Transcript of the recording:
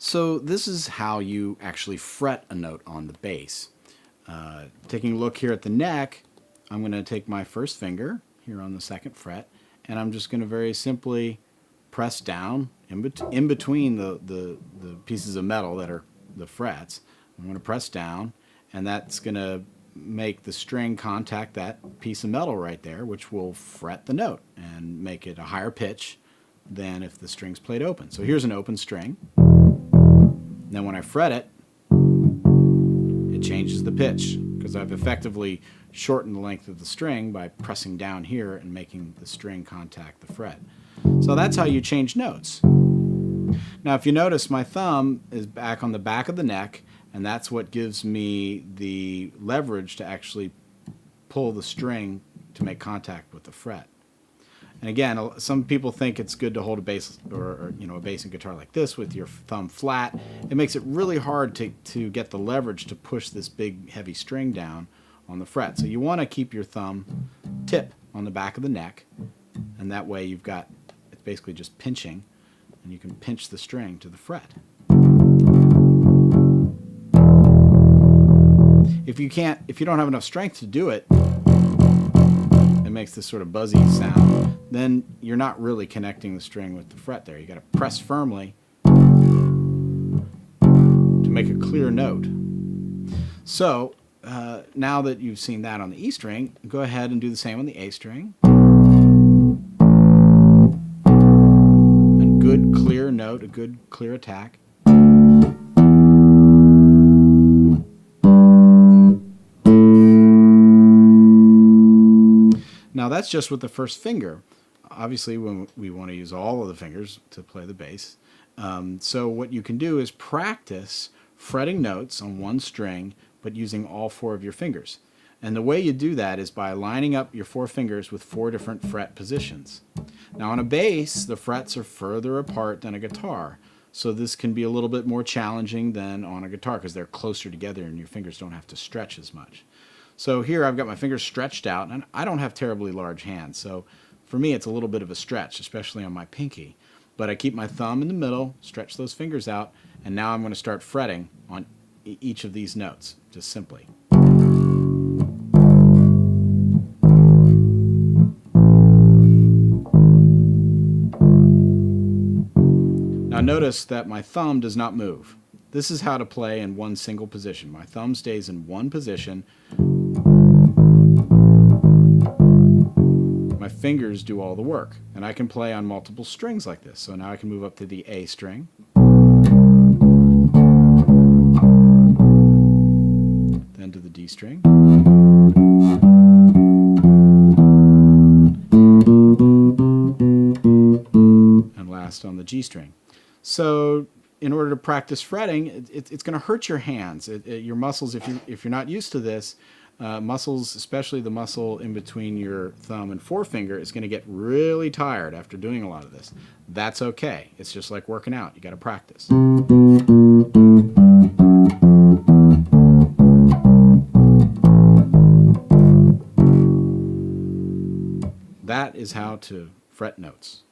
So this is how you actually fret a note on the bass. Taking a look here at the neck, I'm going to take my first finger here on the second fret, and I'm just going to very simply press down in between the pieces of metal that are the frets. I'm going to press down, and that's going to make the string contact that piece of metal right there, which will fret the note and make it a higher pitch than if the string's played open. So here's an open string. Then when I fret it, it changes the pitch because I've effectively shortened the length of the string by pressing down here and making the string contact the fret. So that's how you change notes. Now if you notice, my thumb is back on the back of the neck, and that's what gives me the leverage to actually pull the string to make contact with the fret. And again, some people think it's good to hold a bass or a bass and guitar like this with your thumb flat. It makes it really hard to get the leverage to push this big heavy string down on the fret. So you want to keep your thumb tip on the back of the neck, and that way it's basically just pinching, and you can pinch the string to the fret. If you don't have enough strength to do it, it makes this sort of buzzy sound, then you're not really connecting the string with the fret there. You got to press firmly to make a clear note. So now that you've seen that on the E string, go ahead and do the same on the A string. A good clear note, a good clear attack. Now that's just with the first finger. Obviously, when we want to use all of the fingers to play the bass. So what you can do is practice fretting notes on one string, but using all four of your fingers. And the way you do that is by lining up your four fingers with four different fret positions. Now on a bass, the frets are further apart than a guitar. So this can be a little bit more challenging than on a guitar because they're closer together and your fingers don't have to stretch as much. So here I've got my fingers stretched out, and I don't have terribly large hands, so for me it's a little bit of a stretch, especially on my pinky. But I keep my thumb in the middle, stretch those fingers out, and now I'm going to start fretting on each of these notes, just simply. Now notice that my thumb does not move. This is how to play in one single position. My thumb stays in one position. My fingers do all the work, and I can play on multiple strings like this. So now I can move up to the A string, then to the D string, and last on the G string. So in order to practice fretting, it's going to hurt your hands, your muscles. If you're not used to this, muscles, especially the muscle in between your thumb and forefinger, is going to get really tired after doing a lot of this. That's okay. It's just like working out. You got to practice. That is how to fret notes.